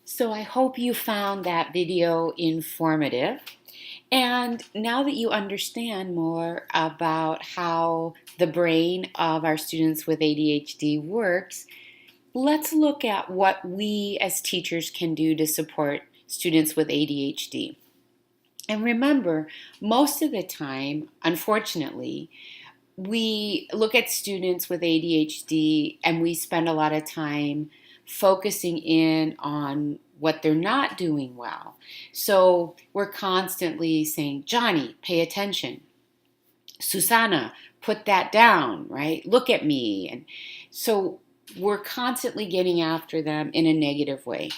So I hope you found that video informative. And now that you understand more about how the brain of our students with ADHD works, let's look at what we as teachers can do to support students with ADHD. And remember, most of the time, unfortunately, we look at students with ADHD and we spend a lot of time focusing in on what they're not doing well. So we're constantly saying, Johnny, pay attention. Susanna, put that down, right? Look at me. And so we're constantly getting after them in a negative way.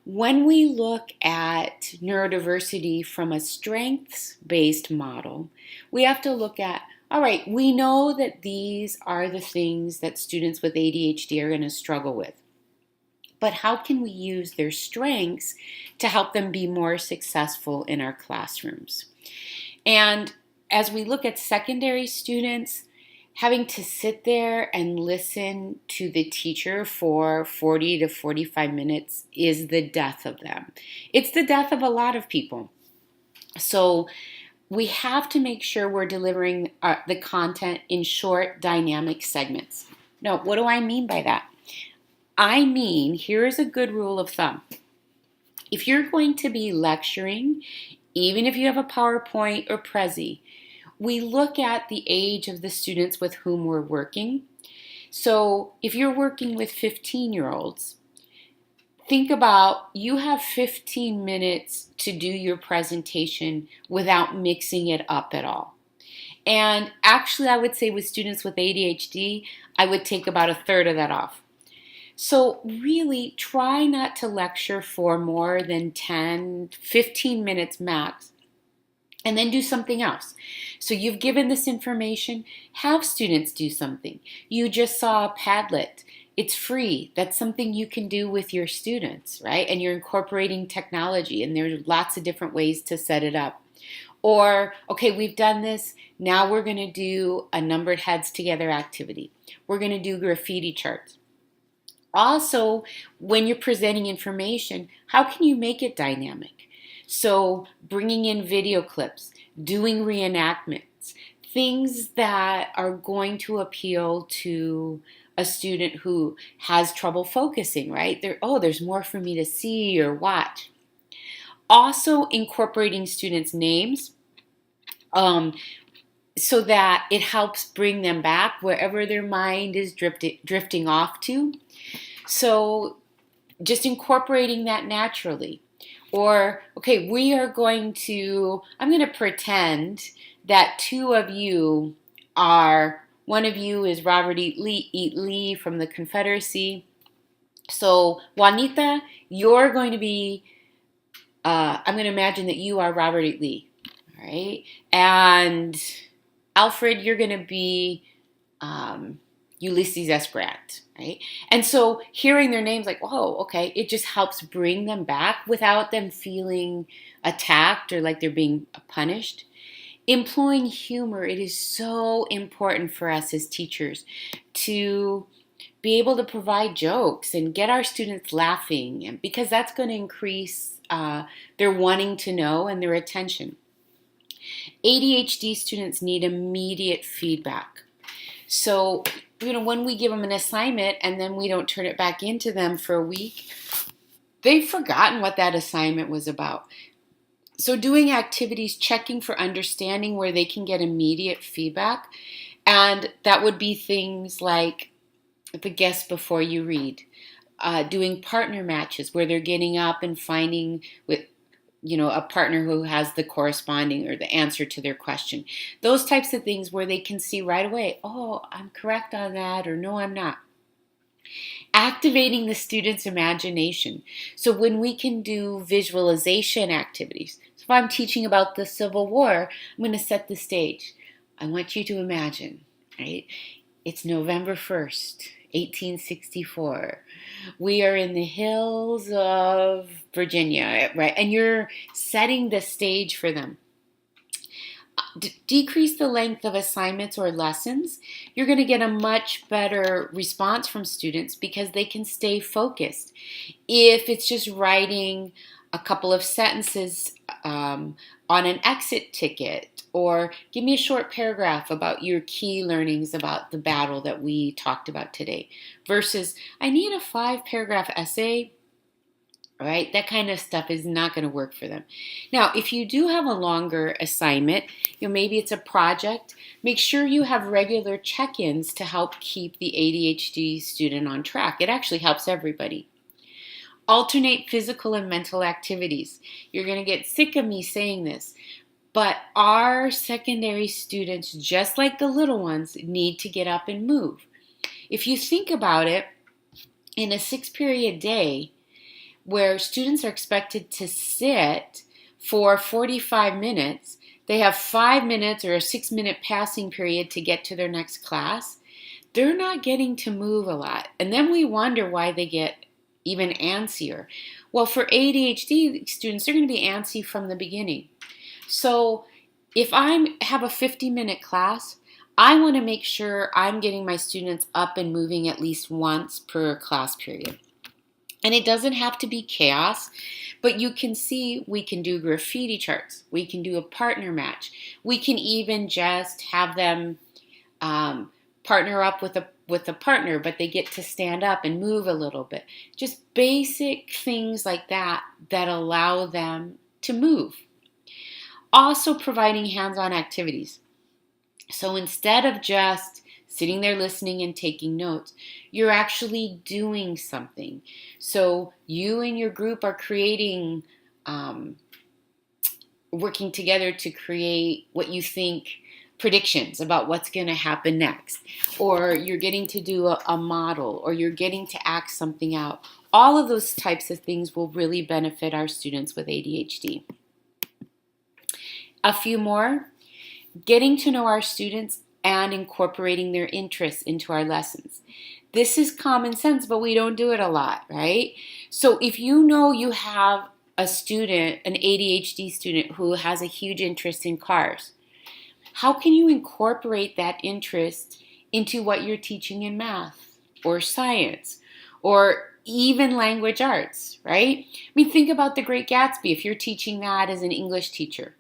When we look at neurodiversity from a strengths-based model, we have to look at, all right, we know that these are the things that students with ADHD are going to struggle with. But how can we use their strengths to help them be more successful in our classrooms? And as we look at secondary students, having to sit there and listen to the teacher for 40 to 45 minutes is the death of them. It's the death of a lot of people. So we have to make sure we're delivering the content in short, dynamic segments. Now, what do I mean by that? I mean, here is a good rule of thumb. If you're going to be lecturing, even if you have a PowerPoint or Prezi, we look at the age of the students with whom we're working. So if you're working with 15-year-olds, think about you have 15 minutes to do your presentation without mixing it up at all. And actually, I would say with students with ADHD, I would take about a third of that off. So really try not to lecture for more than 10, 15 minutes max, and then do something else. So you've given this information, have students do something. You just saw a Padlet. It's free. That's something you can do with your students, right? And you're incorporating technology, and there's lots of different ways to set it up. Or, okay, we've done this. Now we're going to do a numbered heads together activity. We're going to do graffiti charts. Also, when you're presenting information, how can you make it dynamic? So bringing in video clips, doing reenactments, things that are going to appeal to a student who has trouble focusing, right? There's more for me to see or watch. Also incorporating students' names so that it helps bring them back wherever their mind is drifting off to. So just incorporating that naturally. Or, okay, I'm going to pretend that two of you one of you is Robert E. Lee from the Confederacy. So Juanita, you're going to be, I'm going to imagine that you are Robert E. Lee, all right? And Alfred, you're going to be Ulysses S. Grant, right? And so hearing their names like, oh, okay, it just helps bring them back without them feeling attacked or like they're being punished. Employing humor, it is so important for us as teachers to be able to provide jokes and get our students laughing, because that's going to increase their wanting to know and their attention. ADHD students need immediate feedback. So, when we give them an assignment and then we don't turn it back into them for a week, they've forgotten what that assignment was about. So doing activities, checking for understanding where they can get immediate feedback. And that would be things like the guess before you read, doing partner matches where they're getting up and finding with a partner who has the corresponding or the answer to their question. Those types of things where they can see right away, oh, I'm correct on that, or no, I'm not. Activating the student's imagination. So when we can do visualization activities. So if I'm teaching about the Civil War, I'm going to set the stage. I want you to imagine, right? It's November 1st, 1864. We are in the hills of Virginia, right? And you're setting the stage for them. decrease the length of assignments or lessons, you're going to get a much better response from students because they can stay focused. If it's just writing a couple of sentences on an exit ticket, or give me a short paragraph about your key learnings about the battle that we talked about today, versus I need a 5-paragraph essay. Right? That kind of stuff is not going to work for them. Now, if you do have a longer assignment, maybe it's a project, make sure you have regular check-ins to help keep the ADHD student on track. It actually helps everybody. Alternate physical and mental activities. You're going to get sick of me saying this, but our secondary students, just like the little ones, need to get up and move. If you think about it, in a 6-period day, where students are expected to sit for 45 minutes, they have 5 minutes or a 6-minute passing period to get to their next class, they're not getting to move a lot. And then we wonder why they get even antsier. Well, for ADHD students, they're going to be antsy from the beginning. So if I have a 50-minute class, I want to make sure I'm getting my students up and moving at least once per class period. And it doesn't have to be chaos, but you can see we can do graffiti charts. We can do a partner match. We can even just have them partner up with a partner, but they get to stand up and move a little bit. Just basic things like that that allow them to move. Also providing hands-on activities. So instead of just sitting there listening and taking notes, you're actually doing something. So you and your group are creating, working together to create what you think predictions about what's going to happen next. Or you're getting to do a model, or you're getting to act something out. All of those types of things will really benefit our students with ADHD. A few more. Getting to know our students and incorporating their interests into our lessons. This is common sense, but we don't do it a lot, right? So if you know you have a student, an ADHD student who has a huge interest in cars, how can you incorporate that interest into what you're teaching in math or science or even language arts, right? I mean, think about The Great Gatsby if you're teaching that as an English teacher.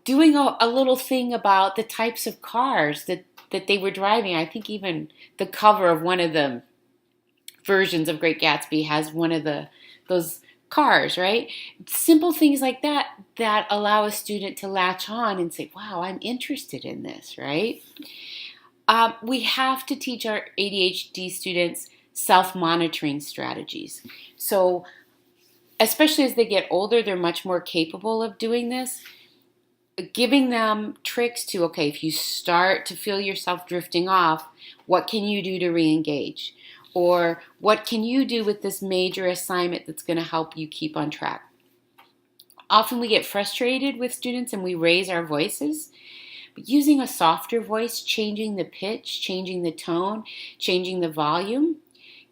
Doing a little thing about the types of cars that they were driving. I think even the cover of one of the versions of Great Gatsby has one of those cars, right? Simple things like that that allow a student to latch on and say, wow, I'm interested in this, right? We have to teach our ADHD students self-monitoring strategies. So especially as they get older, they're much more capable of doing this. Giving them tricks to, okay, if you start to feel yourself drifting off, what can you do to re-engage? Or what can you do with this major assignment that's going to help you keep on track? Often we get frustrated with students and we raise our voices. But using a softer voice, changing the pitch, changing the tone, changing the volume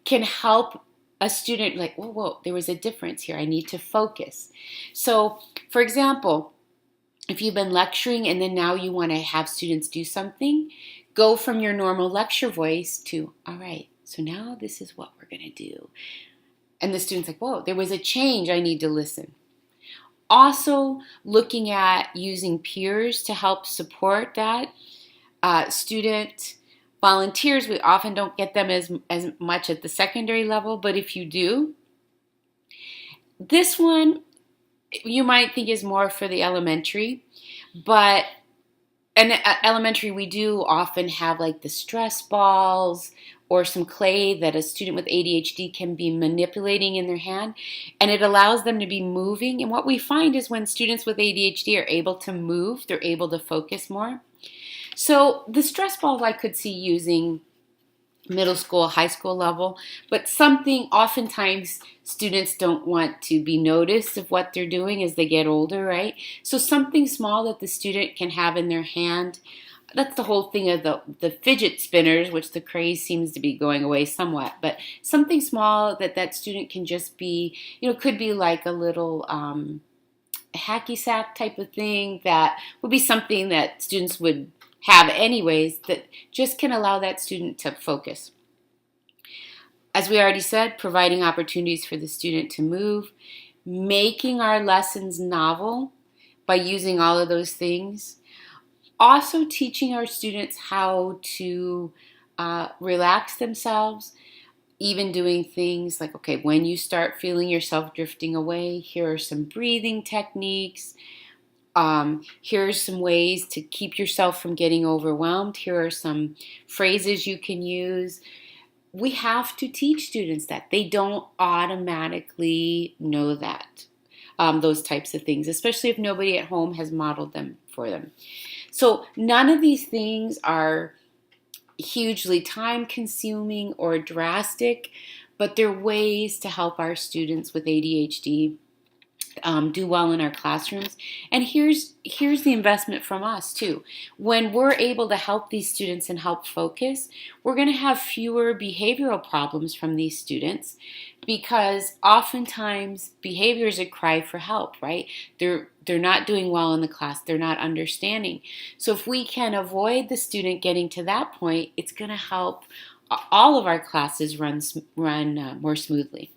can help a student like, whoa, there was a difference here. I need to focus. So, for example, if you've been lecturing and then now you want to have students do something, go from your normal lecture voice to, all right, so now this is what we're going to do. And the student's like, whoa, there was a change. I need to listen. Also, looking at using peers to help support that. Student volunteers, we often don't get them as much at the secondary level, but if you do, this one, you might think is more for the elementary, but in elementary we do often have like the stress balls or some clay that a student with ADHD can be manipulating in their hand, and it allows them to be moving. And what we find is when students with ADHD are able to move, they're able to focus more. So the stress balls I could see using middle school, high school level, but something oftentimes students don't want to be noticed of what they're doing as they get older, right? So something small that the student can have in their hand. That's the whole thing of the fidget spinners, which the craze seems to be going away somewhat, but something small that student can just be, could be like a little hacky sack type of thing that would be something that students would have anyways, that just can allow that student to focus. As we already said, providing opportunities for the student to move, making our lessons novel by using all of those things. Also teaching our students how to relax themselves, even doing things like, okay, when you start feeling yourself drifting away, here are some breathing techniques. Here's some ways to keep yourself from getting overwhelmed. Here are some phrases you can use. We have to teach students that. They don't automatically know that, those types of things, especially if nobody at home has modeled them for them. So none of these things are hugely time consuming or drastic, but they're ways to help our students with ADHD do well in our classrooms. And here's the investment from us too. When we're able to help these students and help focus, we're going to have fewer behavioral problems from these students, because oftentimes behavior is a cry for help, right? They're not doing well in the class. They're not understanding. So if we can avoid the student getting to that point, it's going to help all of our classes run more smoothly.